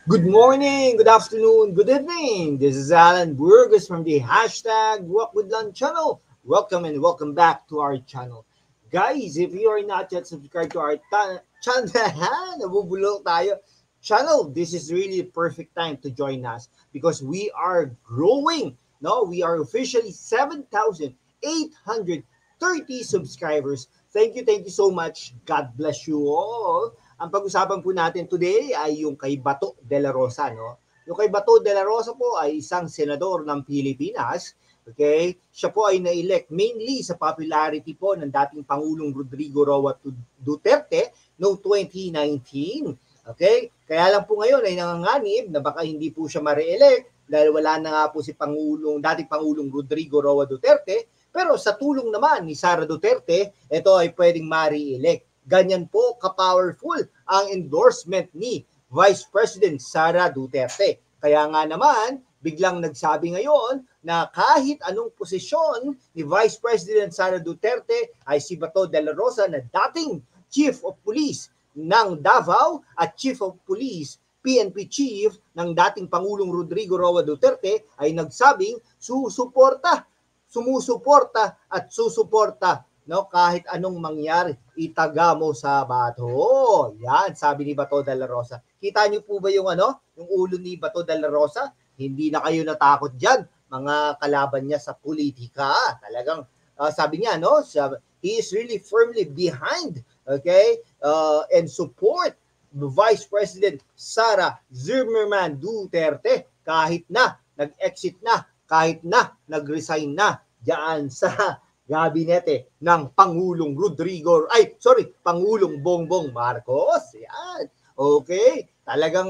Good morning, good afternoon, good evening. This is Alan Burgos from the hashtag Walk with Lunch channel. Welcome and welcome back to our channel. Guys, if you are not yet subscribed to our channel, nabubulok tayo. Channel, this is really the perfect time to join us because we are growing. No, we are officially 7,830 subscribers. Thank you so much. God bless you all. Ang pag-usapan po natin today ay yung kay Bato de la Rosa, no? Yung kay Bato de la Rosa po ay isang senador ng Pilipinas. Okay? Siya po ay na-elect mainly sa popularity po ng dating Pangulong Rodrigo Roa Duterte noong 2019. Okay? Kaya lang po ngayon ay nanganganib na baka hindi po siya ma-re-elect dahil wala na nga po si dating Pangulong Rodrigo Roa Duterte. Pero sa tulong naman ni Sara Duterte, ito ay pwedeng ma-re-elect. Ganyan po ka-powerful ang endorsement ni Vice President Sara Duterte. Kaya nga naman, biglang nagsabi ngayon na kahit anong posisyon ni Vice President Sara Duterte ay si Bato de la Rosa na dating Chief of Police ng Davao at Chief of Police PNP Chief ng dating Pangulong Rodrigo Roa Duterte ay nagsabing sumusuporta at susuporta, no, kahit anong mangyari, itaga mo sa Bato. Yan, sabi ni Bato de la Rosa. Kita niyo po ba yung yung ulo ni Bato de la Rosa? Hindi na kayo natakot diyan, mga kalaban niya sa politika. Talagang sabi niya, no, he is really firmly behind, okay, and support Vice President Sara Zimmerman Duterte kahit na nag-exit na, kahit na nag-resign na diyan sa gabinete ng Pangulong Bongbong Marcos. Yan. Okay. Talagang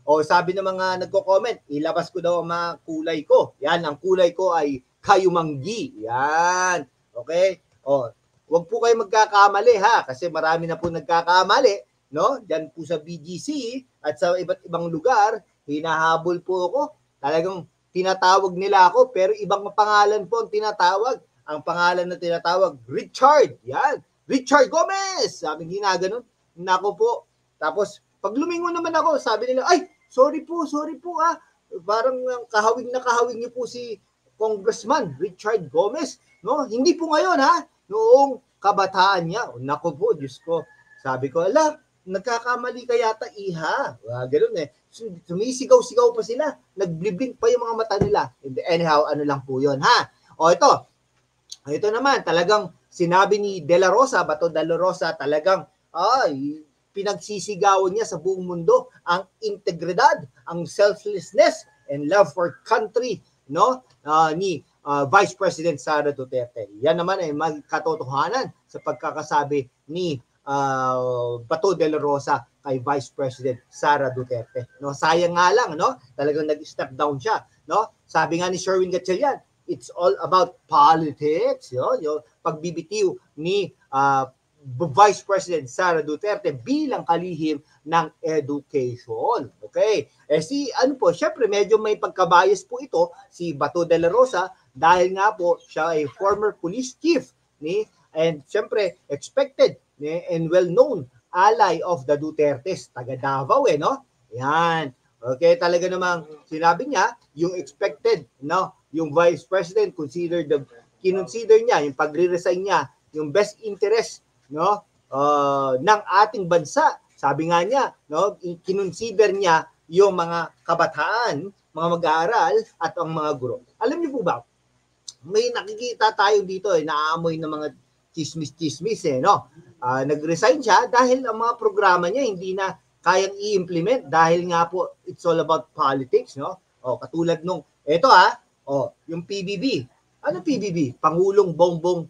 O sabi ng mga nagko-comment, ilabas ko daw ang mga kulay ko. Yan, ang kulay ko ay kayumanggi. Yan. Okay? O, wag po kayo magkakamali ha kasi marami na po nagkakamali, no? Diyan po sa BGC at sa iba't ibang lugar, hinahabol po ako. Talagang tinatawag nila ako pero ibang pangalan po ang tinatawag. Ang pangalan na tinatawag, Richard. Yan. Richard Gomez. Sabi ginaganon. Nako po. Tapos, pag lumingon naman ako, sabi nila, ay, sorry po ah. Parang kahawig niyo po si Congressman Richard Gomez. No? Hindi po ngayon ha. Noong kabataan niya. Nako po, Diyos ko. Sabi ko, nagkakamali ka yata iha. Ganun eh. Sumisigaw-sigaw pa sila. Nagbliblink pa yung mga mata nila. Anyhow, ano lang po yun ha. O ito naman, talagang sinabi ni De La Rosa, Bato de la Rosa, talagang pinagsisigawan niya sa buong mundo ang integridad, ang selflessness, and love for country, no, ni Vice President Sara Duterte. Yan naman ay magkatotohanan sa pagkakasabi ni Bato de la Rosa kay Vice President Sara Duterte. No, sayang nga lang, no, talagang nag-step down siya, no. Sabi nga ni Sherwin Gatchalian, it's all about politics, yung pagbibitiw ni Vice President Sara Duterte bilang kalihim ng education. Okay? Syempre medyo may pagkabias po ito si Bato de la Rosa dahil nga po siya ay former police chief and syempre expected and well-known ally of the Dutertes, taga Davao no? Yan. Okay, talaga namang sinabi niya yung expected, no, yung Vice President kinonsider niya yung pagre-resign niya, yung best interest, no, ng ating bansa. Sabi nga niya, no, kinonsider niya yung mga kabataan, mga mag-aaral at ang mga guro. Alam niyo po ba, may nakikita tayo dito naaamoy ng mga chismis no. Nag-resign siya dahil ang mga programa niya hindi na kayang i-implement dahil nga po it's all about politics, no? Katulad nung yung PBB. Ano PBB? Pangulong Bongbong.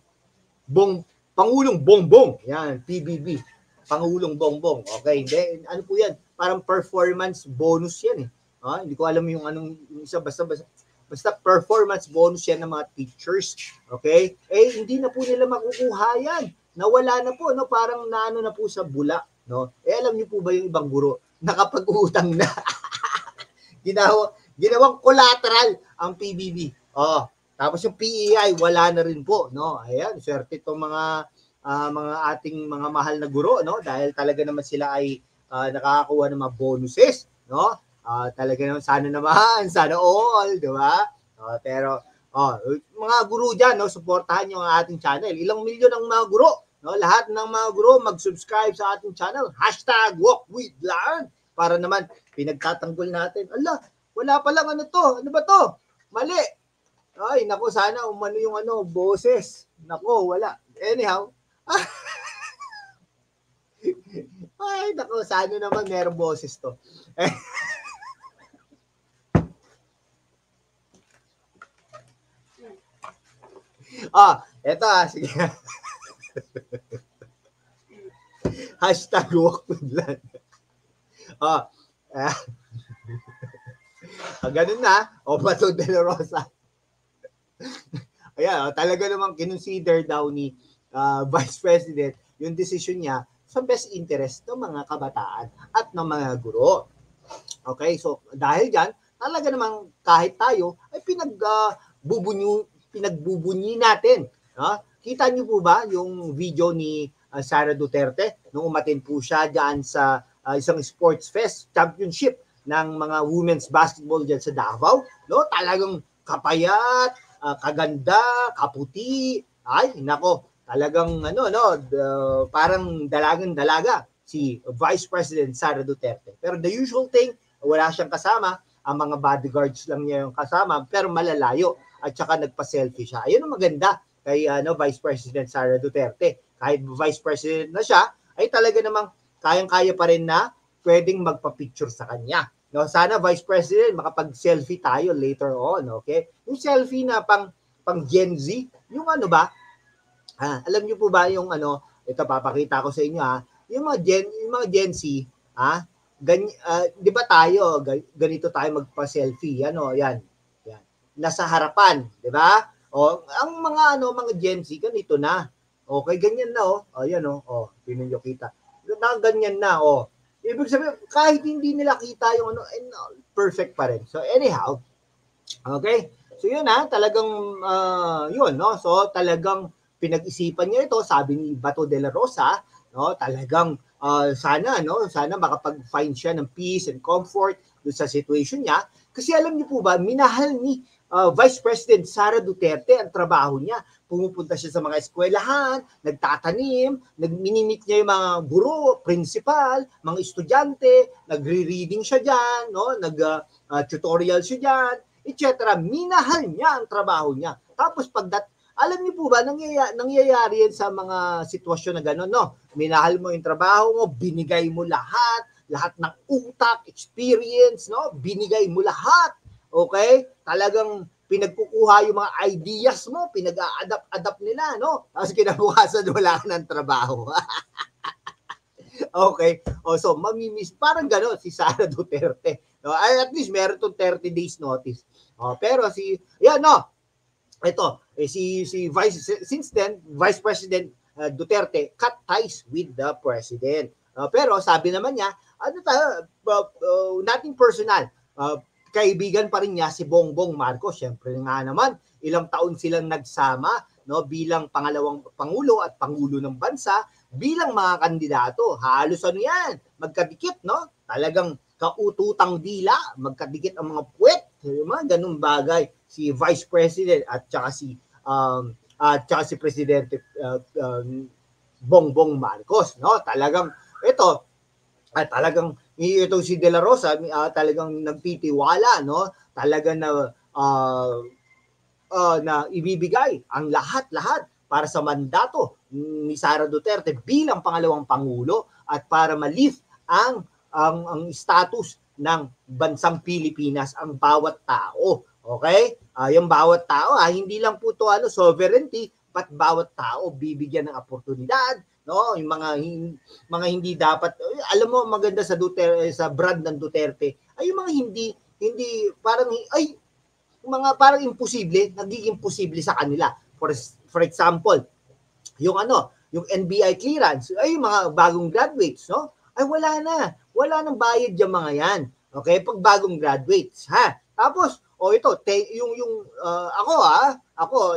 Yan, PBB. Pangulong Bongbong. Okay, hindi ano po 'yan? Parang performance bonus 'yan eh. Hindi ko alam yung anong isa basta performance bonus 'yan ng mga teachers. Okay? Hindi na po nila makukuha 'yan. Nawala na po, no? Parang naano na po sa bula, no? Alam niyo po ba yung ibang guro nakapag-utang na? Ginawang collateral ang PBB. Tapos yung PEI wala na rin po, no? Ayan, swerte itong mga ating mga mahal na guro, no? Dahil talaga naman sila ay nakakakuha ng mga bonuses. no? Talaga naman, sana naman, sana all, di ba? Pero, mga guro dyan, no, suportahan nyo ang ating channel. Ilang milyon ang mga guro, no? Lahat ng mga guro, mag-subscribe sa ating channel. #WalkWithLan para naman pinagtatanggol natin. Ala, wala pa lang ano to. Ano ba to? Mali. Ay, nako, sana umano yung boses. Nako, wala. Anyhow. Ay, nako, sana naman merong boses to. Eto sige. #WalkWithLan. Ganun na. Bato de la Rosa. Ayan, talaga namang kinonsider daw ni Vice President yung decision niya sa best interest ng mga kabataan at ng mga guro. Okay, so dahil dyan, talaga namang kahit tayo ay pinagbubunyi natin. Kita niyo po ba yung video ni Sara Duterte nung umatin po siya dyan sa isang sports fest championship ng mga women's basketball dyan sa Davao? No, talagang kapayat, kaganda, kaputi. Ay, nako, talagang parang dalagang-dalaga si Vice President Sara Duterte. Pero the usual thing, wala siyang kasama, ang mga bodyguards lang niya yung kasama, pero malalayo. At saka nagpa-selfie siya. Ayun ang maganda kay Vice President Sara Duterte. Kahit Vice President na siya, ay talaga namang kayang-kaya pa rin na pwedeng magpa-picture sa kanya. No, sana Vice President makapag-selfie tayo later on, okay? Yung selfie na pang Gen Z, yung ano ba? Alam niyo po ba yung ito papakita ko sa inyo yung mga Gen Z, di ba tayo ganito tayo magpa-selfie, yan. Yan. Nasa harapan, di ba? Ang mga Gen Z ganito na. Okay, ganyan na ayan tingnan niyo kita. Ganyan na Ibig sabihin, kahit hindi nila kita yung perfect pa rin. So anyhow, okay? So yun talagang yun, no? So talagang pinag-isipan niya ito, sabi ni Bato de la Rosa, no? Talagang sana makapag-find siya ng peace and comfort doon sa situation niya. Kasi alam niyo po ba, minahal ni Vice President Sara Duterte ang trabaho niya. Pumupunta siya sa mga eskwelahan, nagtatanim, minimit niya yung mga guro, principal, mga estudyante, nagre-reading siya dyan, no? Nag-tutorial siya dyan, etc. Minahal niya ang trabaho niya. Tapos alam niyo po ba, nangyayari yan sa mga sitwasyon na gano'n, no? Minahal mo yung trabaho mo, binigay mo lahat ng utak, experience, no? Binigay mo lahat. Okay? Talagang pinagkukuha yung mga ideas mo, pinag-a-adapt nila, no? Tapos kinabukasan wala ka ng trabaho. Okay? So mamimiss, parang gano'n si Sara Duterte. No? At least meron tong 30 days notice. Pero since then, Vice President Duterte cut ties with the President. Pero sabi naman niya, nothing personal. Kaibigan pa rin niya si Bongbong Marcos. Siyempre nga naman, ilang taon silang nagsama, no, bilang pangalawang pangulo at pangulo ng bansa, bilang mga kandidato. Halos yan, magkadikit, no? Talagang kaututang dila, magkadikit ang mga puwet, mga ganung bagay si Vice President at saka si Presidente Bongbong Marcos, no? Talagang ito si De La Rosa talagang nagtitiwala, no? Talaga na ibibigay ang lahat para sa mandato ni Sara Duterte bilang pangalawang pangulo at para ma-lift ang status ng bansang Pilipinas ang bawat tao. Okay? Yung bawat tao, hindi lang po to sovereignty, but bawat tao bibigyan ng oportunidad, no? Yung mga hindi dapat, alam mo, maganda sa Duterte, sa brand ng Duterte, ay yung mga hindi parang imposible, nagiging posible sa kanila. For example, yung NBI clearance, ay yung mga bagong graduates, no? Ay wala nang bayad yung mga yan. Okay, pag bagong graduates, Tapos ako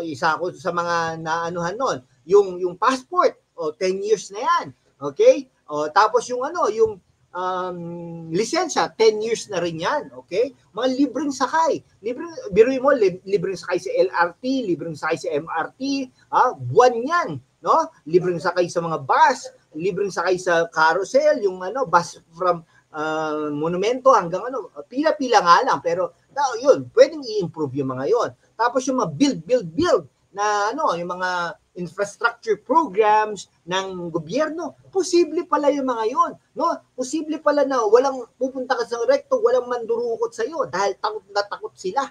isa ako sa mga naanuhan noon, yung passport, 10 years na yan. Okay? Tapos yung lisensya, 10 years na rin yan, okay? Mga libreng sakay. Biruin mo, libreng sakay sa LRT, libreng sakay sa MRT, buwan yan, no? Libreng sakay sa mga bus, libreng sakay sa carousel, yung bus from monumento hanggang pila-pila nga lang, pero yun, pwedeng i-improve yung mga yon. Tapos yung mga build na yung mga infrastructure programs ng gobyerno, posible pala yung mga yon, no? Posible pala na walang pupunta ka sa rekto, walang mandurukot sa iyo dahil takot na takot sila.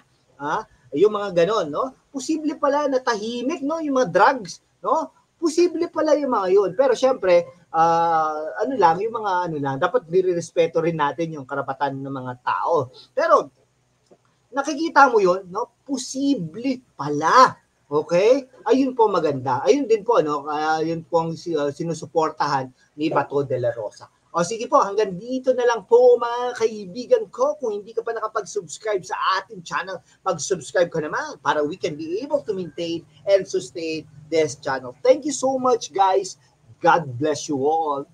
Yung mga ganon, no? Posible pala na tahimik, no, yung mga drugs, no? Posible pala yung mga yon. Pero syempre, yung mga dapat nirerespeto rin natin yung karapatan ng mga tao. Pero nakikita mo yon, no? Posible pala. Okay? Ayun po maganda. Ayun din po, no? Yun po ang sinusuportahan ni Bato de la Rosa. O sige po, hanggang dito na lang po mga kaibigan ko. Kung hindi ka pa nakapag-subscribe sa ating channel, mag-subscribe ka naman para we can be able to maintain and sustain this channel. Thank you so much, guys. God bless you all.